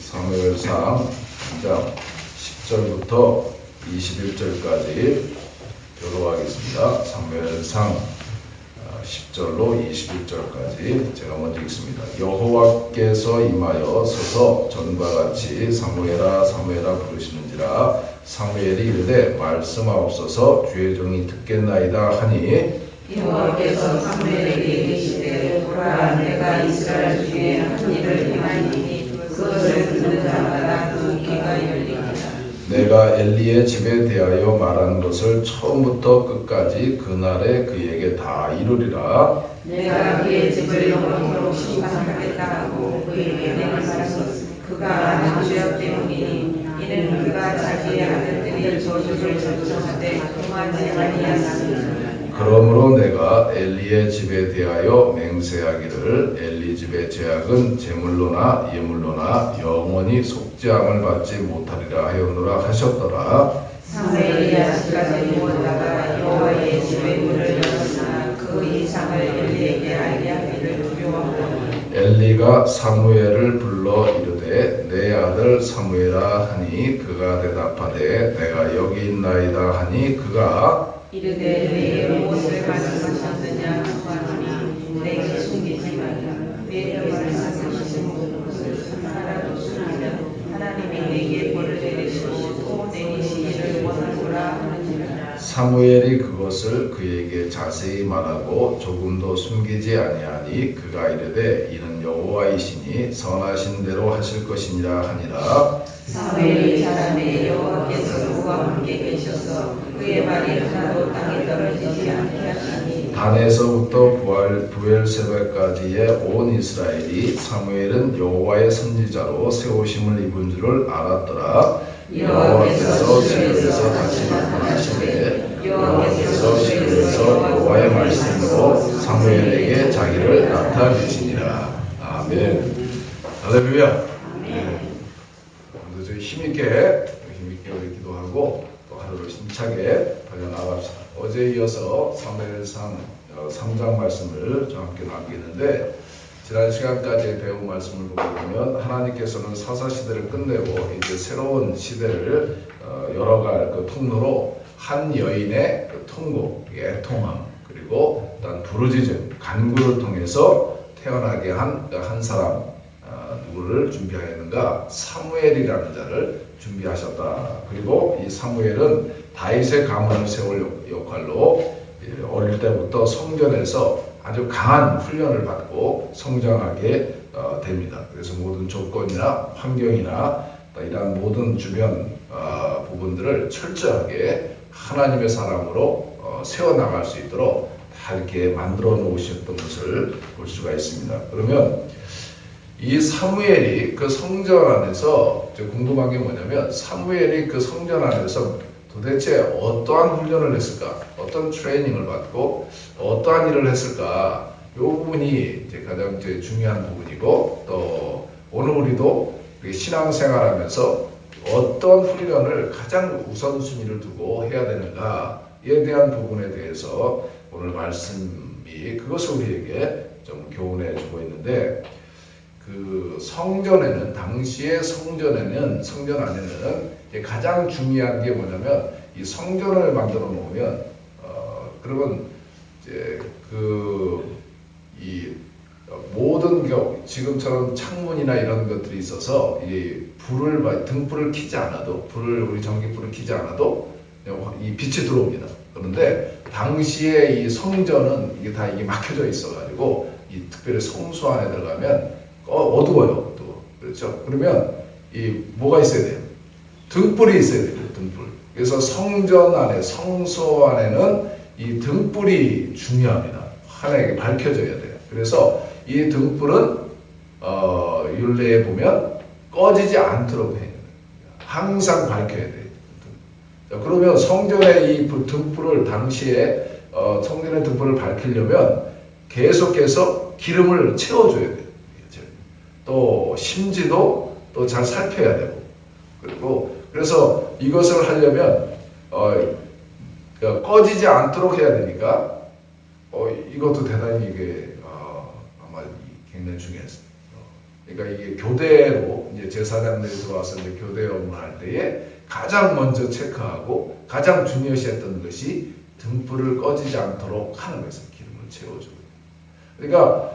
사무엘상 3장 10절부터 21절까지 교도하겠습니다. 사무엘상 10절로 21절까지 제가 먼저 읽습니다. 여호와께서 임하여 서서 전과 같이 사무엘아 사무엘아 부르시는지라 사무엘이 이르되 말씀하옵소서 주의 종이 듣겠나이다 하니 여호와께서 사무엘에게 이르시되 보라 내가 이스라엘 중에 한 일을 행하리니 그것을 듣는 자마다 그 귀가 열리리라. 내가 엘리의 집에 대하여 말한 것을 처음부터 끝까지 그날에 그에게 다 이루리라. 내가 그의 집을 영원토록 심판하겠다 하고 그에게 맹세하였으니 그가 한 죄악 때문이니 이는 그가 자기의 아들들이 저주를 저주하되 금하지 아니하였으니 그러므로 내가 엘리의 집에 대하여 맹세하기를 엘리 집의 죄악은 제물로나 예물로나 영원히 속죄함을 받지 못하리라 하였노라 하셨더라. 사무엘이 아직까지 누웠다가 여호와의 집의 문을 열었으나 그 이상을 엘리에게 알게 하기를 두려워하더니 엘리가 사무엘을 불러 이르되 내 아들 사무엘아 하니 그가 대답하되 내가 여기 있나이다 하니 그가 이르되 내게 무엇을 말씀하셨느냐 하니 내게 숨기지 말라. 내게 말씀하신 것을 하나라도 숨기면 하나님이 내게 벌을 내리시고 또 내리시기를 원하노라 하느니라. 사무엘이 그것을 그에게 자세히 말하고 조금도 숨기지 아니하니 그가 이르되 이는 여호와이시니 선하신 대로 하실 것이니라 하니라. 사무엘이 자라매 여호와께서 그와 함께 계셔서 그의 말이 하나도 땅에 떨어지지 않게 하시니 단에서부터 부엘세바까지의 온 이스라엘이 사무엘은 여호와의 선지자로 세우심을 입은 줄을 알았더라. 여호와께서 시로에서 다시 나타나시되 여호와께서 시로에서 여호와의 말씀으로 사무엘에게 자기를 나타내시니라. 아멘. 할렐루야. 오늘도 힘있게 우리 기도하고 또 하루를 힘차게 달려나갑시다. 어제에 이어서 사무엘상 3장 말씀을 좀 함께 나누겠는데 지난 시간까지 배운 말씀을 보게 되면 하나님께서는 사사시대를 끝내고 이제 새로운 시대를 열어갈 그 통로로 한 여인의 그 통고, 애통함, 그리고 일단 부르짖음, 간구를 통해서 태어나게 한 사람 누구를 준비하였는가? 사무엘이라는 자를 준비하셨다. 그리고 이 사무엘은 다윗의 가문을 세울 역할로 어릴 때부터 성전에서 아주 강한 훈련을 받고 성장하게 됩니다. 그래서 모든 조건이나 환경이나 이러한 모든 주변 부분들을 철저하게 하나님의 사람으로 세워나갈 수 있도록 다 이렇게 만들어 놓으셨던 것을 볼 수가 있습니다. 그러면 이 사무엘이 그 성전 안에서 궁금한 게 뭐냐면 사무엘이 그 성전 안에서 도대체 어떠한 훈련을 했을까? 어떤 트레이닝을 받고 어떠한 일을 했을까? 이 부분이 이제 가장 중요한 부분이고 또 오늘 우리도 신앙생활하면서 어떤 훈련을 가장 우선순위를 두고 해야 되는가에 대한 부분에 대해서 오늘 말씀이 그것을 우리에게 좀 교훈해 주고 있는데 그 성전에는 당시의 성전 안에는 가장 중요한 게 뭐냐면 이 성전을 만들어 놓으면 그러면 이제 이 모든 지금처럼 창문이나 이런 것들이 있어서 이 등불을 켜지 않아도 우리 전기불을 켜지 않아도 이 빛이 들어옵니다. 그런데 당시에 이 성전은 이게 다 막혀져 있어가지고 이 특별히 성소 안에 들어가면 어두워요. 또 그렇죠. 그러면 이 뭐가 있어야 돼요? 등불이 있어야 돼요. 등불. 그래서 성전 안에 성소 안에는 이 등불이 중요합니다. 하나에게 밝혀져야 돼요. 그래서 이 등불은 율례에 보면 꺼지지 않도록 해요. 항상 밝혀야 돼요. 자, 그러면 성전의 이 등불을 당시에 성전의 등불을 밝히려면 계속해서 기름을 채워줘야 돼요. 또 심지도 또 잘 살펴야 되고 그래서 이것을 하려면 꺼지지 않도록 해야 되니까 이것도 대단히 이게 아마 굉장히 중요했어요. 그러니까 이게 교대로 이제 제사장들이 들어와서 이제 교대 업무를 할 때에 가장 먼저 체크하고 가장 중요시했던 것이 등불을 꺼지지 않도록 하는 것을 기름을 채워주고. 그러니까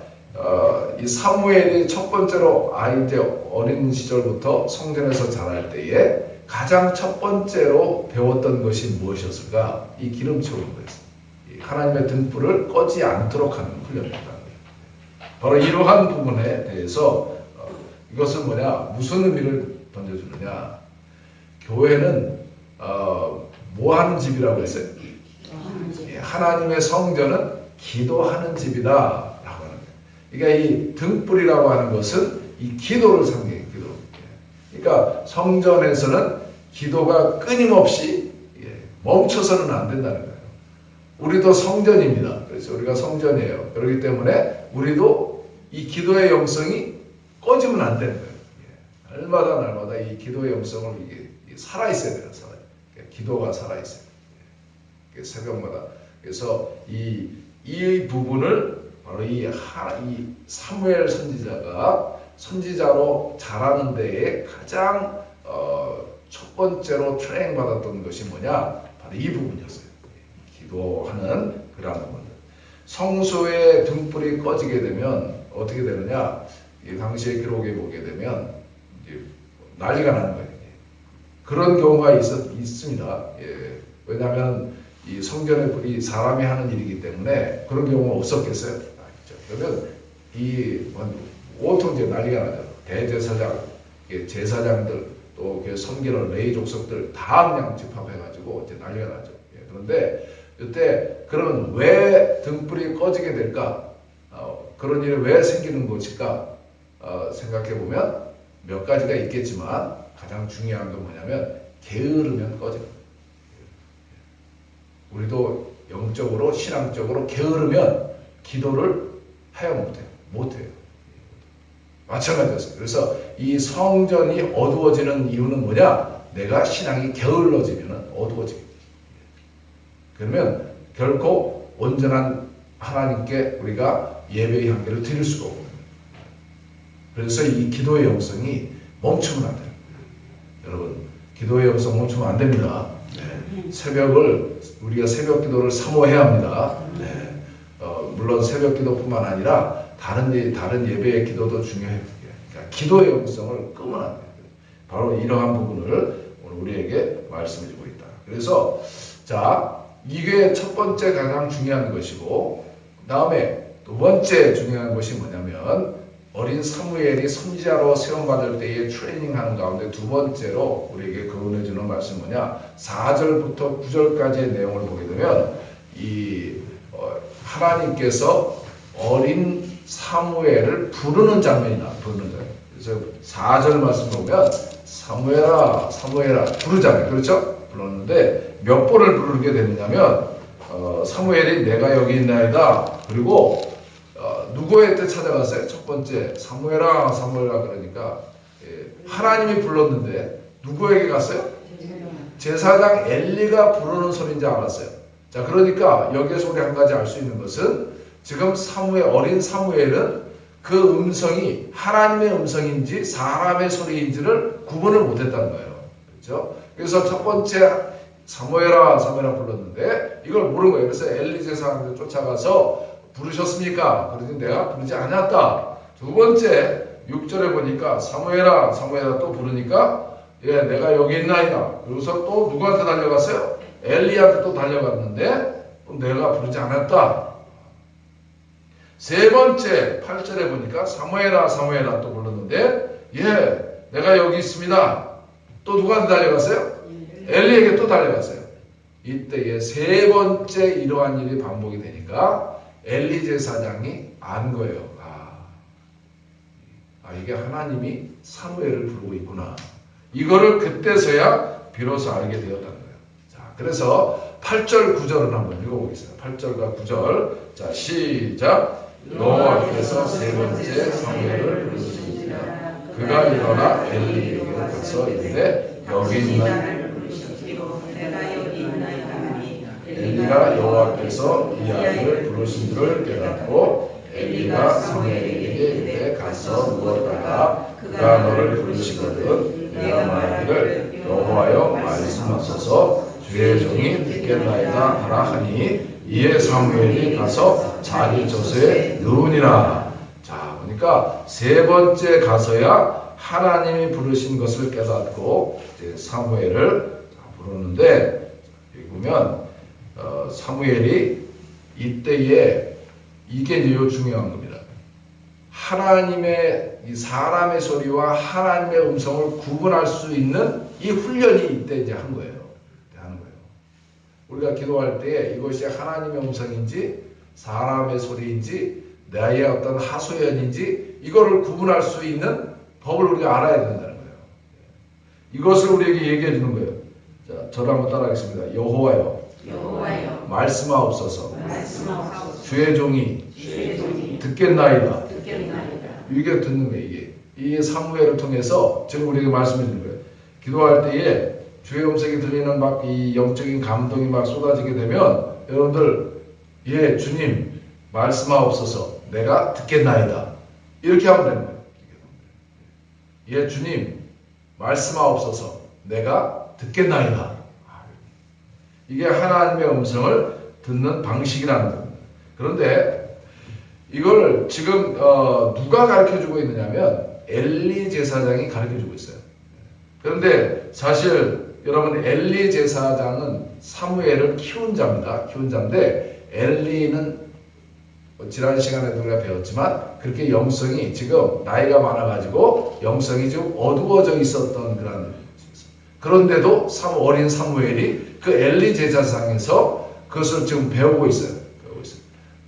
이 사무엘이 첫 번째로 이제 어린 시절부터 성전에서 자랄 때에 가장 첫 번째로 배웠던 것이 무엇이었을까? 이 기름 채우는 거였어요. 하나님의 등불을 꺼지 않도록 하는 훈련이었다. 바로 이러한 부분에 대해서 이것은 뭐냐? 무슨 의미를 던져주느냐? 교회는 뭐 하는 집이라고 했어요? 하나님의 성전은 기도하는 집이다 라고 하는 거예요. 그러니까 이 등불이라고 하는 것은 이 기도를 상징해요. 기도. 그러니까 성전에서는 기도가 끊임없이 멈춰서는 안 된다는 거예요. 우리도 성전입니다. 그래서 우리가 성전이에요. 그렇기 때문에 우리도 이 기도의 영성이 꺼지면 안 되는 거예요. 날마다 이 기도의 영성을 이게 살아있어야 돼요. 기도가 살아있어요. 새벽마다. 그래서 이 부분을 바로 이 사무엘 선지자가 선지자로 자라는 데에 가장 첫 번째로 트레이닝 받았던 것이 뭐냐? 바로 이 부분이었어요. 기도하는 그런 부분들. 성소의 등불이 꺼지게 되면 어떻게 되느냐? 이 당시의 기록에 보게 되면 이제 난리가 나는 거예요. 그런 경우가 있습니다. 왜냐하면 이 성전의 불이 사람이 하는 일이기 때문에 그런 경우가 없었겠어요? 그러면 온통 이제 난리가 나죠. 대제사장, 제사장들, 또 섬기는 레위 족속들 다 그냥 집합해가지고 이제 난리가 나죠. 그런데 이때 그러면 왜 등불이 꺼지게 될까? 그런 일이 왜 생기는 것일까? 생각해 보면 몇 가지가 있겠지만 가장 중요한 건 뭐냐면 게으르면 꺼져요. 우리도 영적으로 신앙적으로 게으르면 기도를 해야 못해요. 마찬가지였어요. 그래서 이 성전이 어두워지는 이유는 뭐냐? 내가 신앙이 게을러지면 어두워지겠죠. 그러면 결코 온전한 하나님께 우리가 예배의 향기를 드릴 수가 없는 거예요. 그래서 이 기도의 영성이 멈추면 안 돼요. 여러분, 기도의 영성 멈추면 안 됩니다. 우리가 새벽 기도를 사모해야 합니다. 물론 새벽 기도뿐만 아니라 다른 예배의 기도도 중요해요. 그러니까 기도의 영성을 끄면 안 돼요. 바로 이러한 부분을 오늘 우리에게 말씀해 주고 있다. 그래서 이게 첫 번째 가장 중요한 것이고, 다음에 두 번째 중요한 것이 뭐냐면 어린 사무엘이 선지자로 세움받을 때에 트레이닝하는 가운데 두 번째로 우리에게 교훈해 주는 말씀이 뭐냐? 4절부터 9절까지의 내용을 보게 되면 하나님께서 어린 사무엘을 부르는 장면이 나와요. 그래서 4절 말씀 보면 사무엘아 사무엘아 부르잖아요. 그렇죠? 불렀는데 몇 번을 부르게 되느냐면 사무엘이 내가 여기 있나이다. 그리고 누구한테 찾아갔어요? 첫 번째 사무엘아 사무엘아 그러니까 하나님이 불렀는데 누구에게 갔어요? 제사장 엘리가 부르는 소리인지 알았어요. 자, 그러니까 여기에서 우리 한 가지 알 수 있는 것은 지금 어린 사무엘은 그 음성이 하나님의 음성인지 사람의 소리인지를 구분을 못했다는 거예요. 그렇죠? 그래서 첫 번째 사무엘아 사무엘아 불렀는데 이걸 모르는 거예요. 그래서 엘리 제사장을 쫓아가서 부르셨습니까? 그러더니 내가 부르지 않았다. 두 번째 6절에 보니까 사무엘아 사무엘아 또 부르니까 내가 여기 있나이다. 그래서 또 누구한테 달려갔어요? 엘리한테 또 달려갔는데 또 내가 부르지 않았다. 세 번째 8절에 보니까 사무엘아 사무엘아 또 불렀는데 내가 여기 있습니다. 또 누구한테 달려갔어요? 엘리에게 또 달려갔어요. 이때에 세 번째 이러한 일이 반복이 되니까 엘리 제사장이 안 거예요. 이게 하나님이 사무엘을 부르고 있구나. 이거를 그때서야 비로소 알게 되었다는 거예요. 자, 그래서 8절 9절을 한번 읽어보겠습니다. 8절과 9절. 자, 시작. 여호와께서 세 번째 사무엘을 부르시니라. 그가 일어나 엘리에게 가서 이르되 여기 있나이다. 엘리가 여호와께서 이 아이를 부르신 줄을 깨닫고 엘리가 사무엘에게 이르되 가서 누웠다가 그가 너를 부르시거든 내가 말하기를 여호와여 말씀하소서 주의 종이 듣겠나이다 하라 하니 이에 사무엘이 가서 자기 젖에 누우니라. 자, 보니까 세 번째 가서야 하나님이 부르신 것을 깨닫고 이제 사무엘을 부르는데, 여기 보면 사무엘이 이때에 이게 이제 중요한 겁니다. 하나님의 이 사람의 소리와 하나님의 음성을 구분할 수 있는 이 훈련이 이때 이제 한 거예요. 우리가 기도할 때 이것이 하나님의 음성인지 사람의 소리인지 나의 어떤 하소연인지 이거를 구분할 수 있는 법을 우리가 알아야 된다는 거예요. 이것을 우리에게 얘기해 주는 거예요. 자, 저를 한번 따라하겠습니다. 여호와여 말씀하옵소서. 주의 종이 듣겠나이다. 이게 듣는 거예요. 이게 이 사무엘을 통해서 지금 우리에게 말씀해 주는 거예요. 기도할 때에 주의 음성이 들리는 막 이 영적인 감동이 막 쏟아지게 되면 여러분들, 예, 주님 말씀하옵소서. 내가 듣겠나이다. 이렇게 하면 되는 거예요. 예, 주님 말씀하옵소서. 내가 듣겠나이다. 이게 하나님의 음성을 듣는 방식이라는 겁니다. 그런데 이걸 지금 누가 가르쳐주고 있느냐면 엘리 제사장이 가르쳐주고 있어요. 그런데 사실 여러분, 엘리 제사장은 사무엘을 키운 자입니다. 키운 자인데 엘리는 지난 시간에도 우리가 배웠지만 그렇게 영성이 지금 나이가 많아가지고 영성이 좀 어두워져 있었던 그런데도 어린 사무엘이 그 엘리 제사장에서 그것을 지금 배우고 있어요.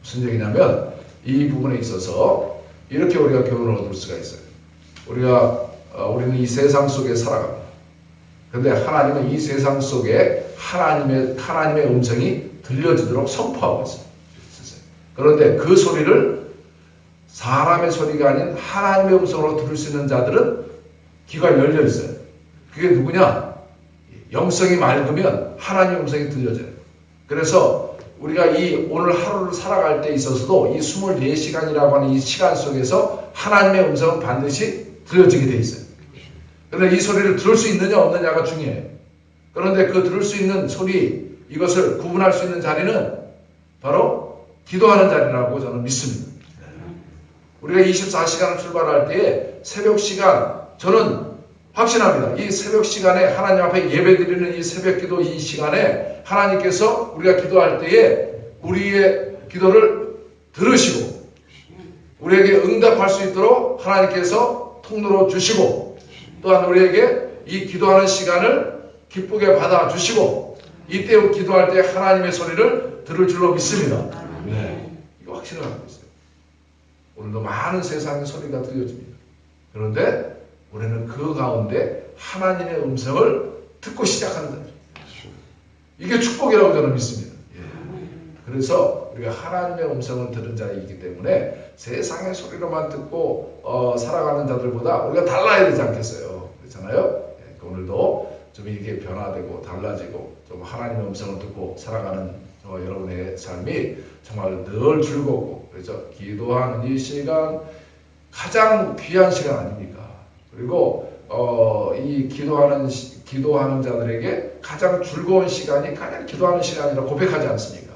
무슨 얘기냐면 이 부분에 있어서 이렇게 우리가 교훈을 얻을 수가 있어요. 우리는 이 세상 속에 살아갑니다. 그런데 하나님은 이 세상 속에 하나님의 음성이 들려지도록 선포하고 있어요. 그런데 그 소리를 사람의 소리가 아닌 하나님의 음성으로 들을 수 있는 자들은 귀가 열려 있어요. 그게 누구냐? 영성이 맑으면 하나님의 음성이 들려져요. 그래서 우리가 이 오늘 하루를 살아갈 때 있어서도 이 24시간이라고 하는 이 시간 속에서 하나님의 음성은 반드시 들려지게 돼 있어요. 그런데 이 소리를 들을 수 있느냐 없느냐가 중요해요. 그런데 그 들을 수 있는 소리, 이것을 구분할 수 있는 자리는 바로 기도하는 자리라고 저는 믿습니다. 우리가 24시간을 출발할 때에 새벽 시간, 저는 확신합니다. 이 새벽 시간에 하나님 앞에 예배드리는 이 새벽 기도 이 시간에 하나님께서 우리가 기도할 때에 우리의 기도를 들으시고 우리에게 응답할 수 있도록 하나님께서 통로로 주시고 또한 우리에게 이 기도하는 시간을 기쁘게 받아주시고 이때 기도할 때 하나님의 소리를 들을 줄로 믿습니다. 네, 이거 확신을 갖고 있어요. 오늘도 많은 세상의 소리가 들려집니다. 그런데 우리는 그 가운데 하나님의 음성을 듣고 시작하는 거예요. 이게 축복이라고 저는 믿습니다. 그래서 우리가 하나님의 음성을 들은 자이기 때문에 세상의 소리로만 듣고 살아가는 자들보다 우리가 달라야 되지 않겠어요. 그렇잖아요. 오늘도 좀 이게 변화되고 달라지고 좀 하나님의 음성을 듣고 살아가는 여러분의 삶이 정말 늘 즐겁고, 그래서 기도하는 이 시간 가장 귀한 시간 아닙니까? 그리고 이 기도하는 자들에게 가장 즐거운 시간이 가장 기도하는 시간이라 고백하지 않습니까?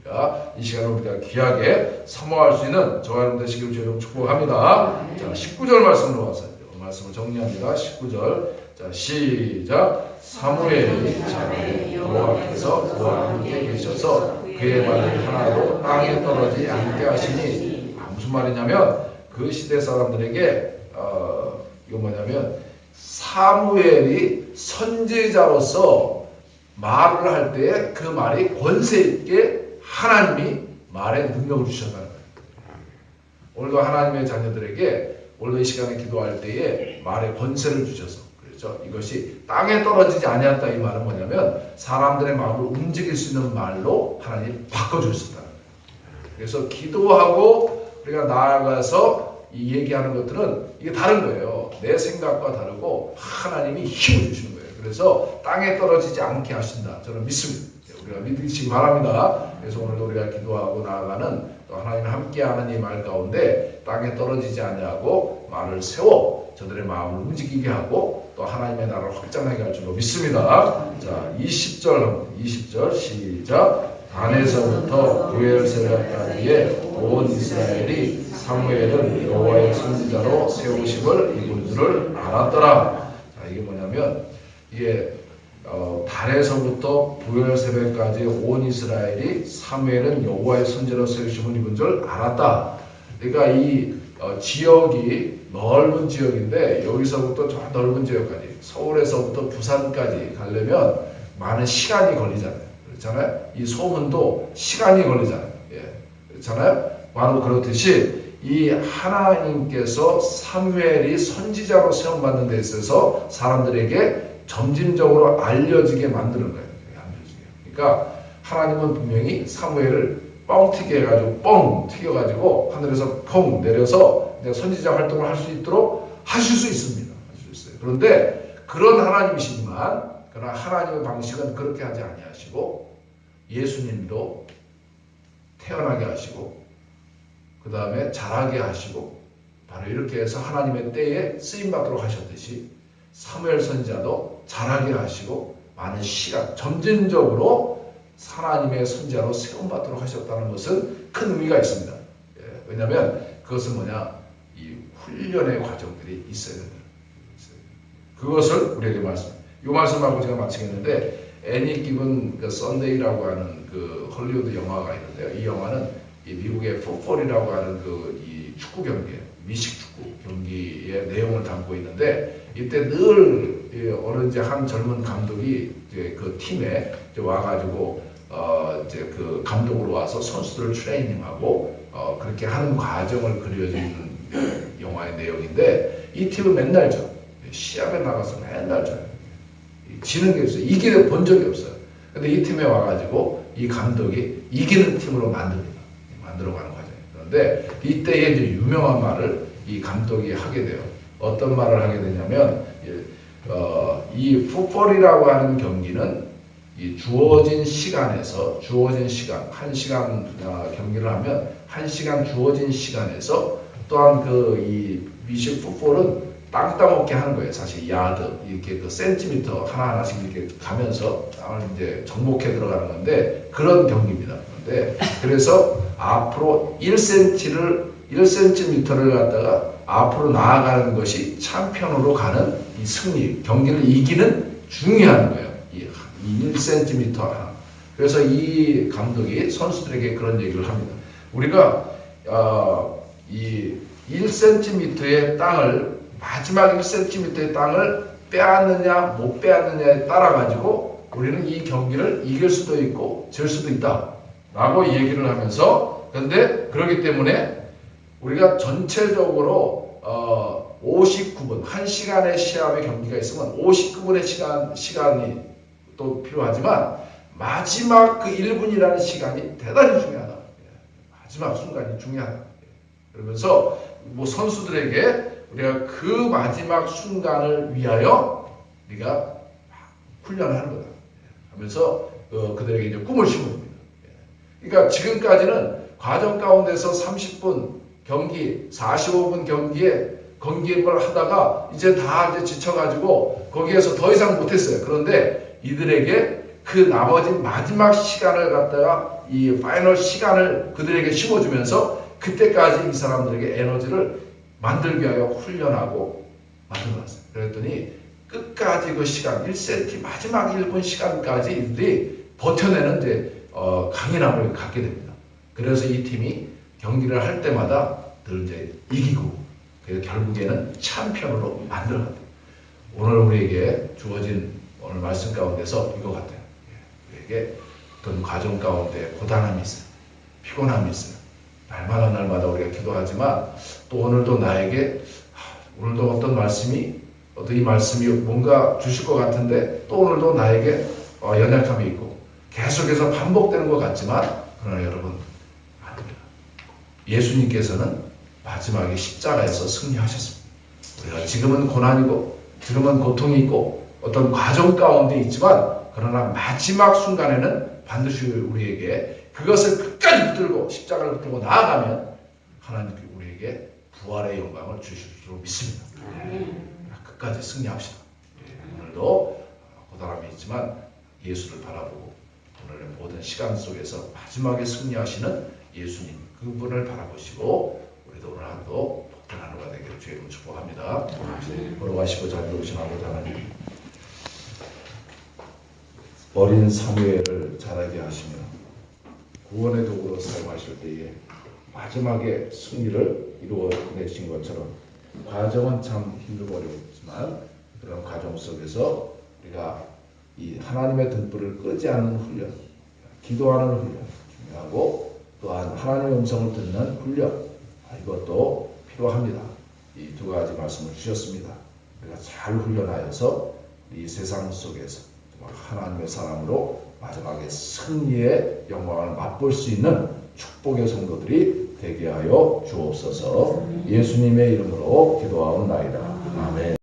그러니까 이 시간을 우리가 귀하게 사모할 수 있는 저와 여러분 되시길 주님 축복합니다. 자, 19절 말씀으로 와서 말씀을 정리합니다. 19절. 자, 시작. 사무엘이 자라에 여호와께서 그와 함께 계셔서 그의 말이 하나도 땅에 떨어지지 않게 하시니, 무슨 말이냐면 그 시대 사람들에게 이거 뭐냐면 사무엘이 선지자로서 말을 할 때 그 말이 권세 있게 하나님이 말의 능력을 주셨다는 거예요. 오늘도 하나님의 자녀들에게 오늘도 이 시간에 기도할 때에 말의 권세를 주셔서, 그렇죠? 이것이 땅에 떨어지지 아니었다. 이 말은 뭐냐면 사람들의 마음을 움직일 수 있는 말로 하나님 바꿔주셨다는 거예요. 그래서 기도하고 우리가 나아가서 이 얘기하는 것들은 이게 다른 거예요. 내 생각과 다르고 하나님이 힘을 주시는 거예요. 그래서 땅에 떨어지지 않게 하신다. 저는 믿습니다. 우리가 믿으시기 바랍니다. 그래서 오늘도 우리가 기도하고 나아가는 또 하나님 함께하는 이 말 가운데 땅에 떨어지지 아니하고 말을 세워 저들의 마음을 움직이게 하고 또 하나님의 나라를 확장하게 할 줄로 믿습니다. 자, 20절 시작. 단에서부터 부엘세바까지의 온 이스라엘이 사무엘은 여호와의 선지자로 세우심을 입은 줄을 알았더라. 자, 이게 뭐냐면 이게 단에서부터 부엘세바까지 온 이스라엘이 사무엘은 여호와의 선지자로 세우심을 입은 줄 알았다. 그러니까 이 지역이 넓은 지역인데 여기서부터 저 넓은 지역까지 서울에서부터 부산까지 가려면 많은 시간이 걸리잖아요. 그렇잖아요. 이 소문도 시간이 걸리잖아요. 예. 그렇잖아요. 바로 그렇듯이 이 하나님께서 사무엘이 선지자로 세움받는 데 있어서 사람들에게 점진적으로 알려지게 만드는 거예요. 그러니까 하나님은 분명히 사무엘을 뻥 튀게 해가지고 뻥 튀겨가지고 하늘에서 펑 내려서 선지자 활동을 할 수 있도록 하실 수 있습니다. 하실 수 있어요. 그런데 그런 하나님이시지만 그러나 하나님의 방식은 그렇게 하지 아니하시고 예수님도 태어나게 하시고 그 다음에 자라게 하시고 바로 이렇게 해서 하나님의 때에 쓰임받도록 하셨듯이 사무엘 선지자도 자라게 하시고 많은 시간 점진적으로 하나님의 선지자로 세움받도록 하셨다는 것은 큰 의미가 있습니다. 예, 왜냐하면 그것은 뭐냐 이 훈련의 과정들이 있어야 된다. 그것을 우리에게 이 말씀하고 제가 마치겠는데 애니 기븐 썬데이라고 하는 그 헐리우드 영화가 있는데요. 이 영화는 이 미국의 풋볼이라고 하는 이 축구 경기예요. 미식 축구 경기의 내용을 담고 있는데 이때 늘 어느 이제 한 젊은 감독이 이제 그 팀에 이제 와가지고 이제 그 감독으로 와서 선수들을 트레이닝하고 그렇게 하는 과정을 그려주는 영화의 내용인데 이 팀은 맨날 져. 시합에 나가서 맨날 져요. 지는 게 없어요. 이기는 본 적이 없어요. 근데 이 팀에 와가지고 이 감독이 이기는 팀으로 만듭니다. 만들어가는 과정이에요. 그런데 이때에 이제 유명한 말을 이 감독이 하게 돼요. 어떤 말을 하게 되냐면 이 풋볼이라고 하는 경기는 이 주어진 시간에서 주어진 시간 1시간 경기를 하면 1시간 주어진 시간에서 또한 이 미식 풋볼은 땅 따먹게 하는 거예요. 사실 야드 이렇게 그 센티미터 하나하나씩 이렇게 가면서 땅을 이제 정복해 들어가는 건데 그런 경기입니다. 그런데 그래서 앞으로 1cm를 갖다가 앞으로 나아가는 것이 챔피언으로 가는 이 승리 경기를 이기는 중요한 거예요. 이 1cm 하나. 그래서 이 감독이 선수들에게 그런 얘기를 합니다. 우리가 이 1cm의 땅을 마지막 1cm의 땅을 빼앗느냐 못 빼앗느냐에 따라 가지고 우리는 이 경기를 이길 수도 있고 질 수도 있다 라고 얘기를 하면서 그런데 그렇기 때문에 우리가 전체적으로 59분 1시간의 시합의 경기가 있으면 59분의 시간이 또 필요하지만 마지막 그 1분이라는 시간이 대단히 중요하다. 마지막 순간이 중요하다. 그러면서 뭐 선수들에게 우리가 그 마지막 순간을 위하여 우리가 훈련하는 거다. 하면서 그들에게 이제 꿈을 심어줍니다. 그러니까 지금까지는 과정 가운데서 30분 경기, 45분 경기를 하다가 이제 다 이제 지쳐가지고 거기에서 더 이상 못했어요. 그런데 이들에게 그 나머지 마지막 시간을 갖다가 이 파이널 시간을 그들에게 심어주면서 그때까지 이 사람들에게 에너지를 만들기 위하여 훈련하고 만들어놨어요. 그랬더니 끝까지 그 시간 1cm 마지막 1분 시간까지 이들이 버텨내는 이제 강인함을 갖게 됩니다. 그래서 이 팀이 경기를 할 때마다 늘 이제 이기고 결국에는 챔피언으로 만들어갑니다. 오늘 우리에게 주어진 오늘 말씀 가운데서 이거 같아요. 우리에게 어떤 과정 가운데 고단함이 있어요. 피곤함이 있어요. 날마다 우리가 기도하지만 또 오늘도 나에게 오늘도 어떤 이 말씀이 뭔가 주실 것 같은데 또 오늘도 나에게 연약함이 있고 계속해서 반복되는 것 같지만 그러나 여러분 아닙니다. 예수님께서는 마지막에 십자가에서 승리하셨습니다. 우리가 지금은 고난이고 지금은 고통이 있고 어떤 과정 가운데 있지만 그러나 마지막 순간에는 반드시 우리에게 그것을 끝까지 붙들고 십자가를 붙들고 나아가면 하나님께 우리에게 부활의 영광을 주실 줄 믿습니다. 끝까지 승리합시다. 오늘도 고단함이 있지만 예수를 바라보고 오늘의 모든 시간 속에서 마지막에 승리하시는 예수님 그분을 바라보시고 우리도 오늘 하루도 복된 하루가 되기를 주의 이름으로 축복합니다. 걸어가시고 자비로우신 아버지 하나님, 어린 사무엘을 자라게 하시며 구원의 도구로 사용하실 때에 마지막에 승리를 이루어내신 것처럼 과정은 참 힘들고 어렵지만 그런 과정 속에서 우리가 이 하나님의 등불을 끄지 않는 훈련, 기도하는 훈련 중요하고 또한 하나님의 음성을 듣는 훈련, 이것도 필요합니다. 이 두 가지 말씀을 주셨습니다. 우리가 잘 훈련하여서 이 세상 속에서 하나님의 사람으로 마지막에 승리의 영광을 맛볼 수 있는 축복의 성도들이 되게 하여 주옵소서. 예수님의 이름으로 기도하옵나이다. 아멘.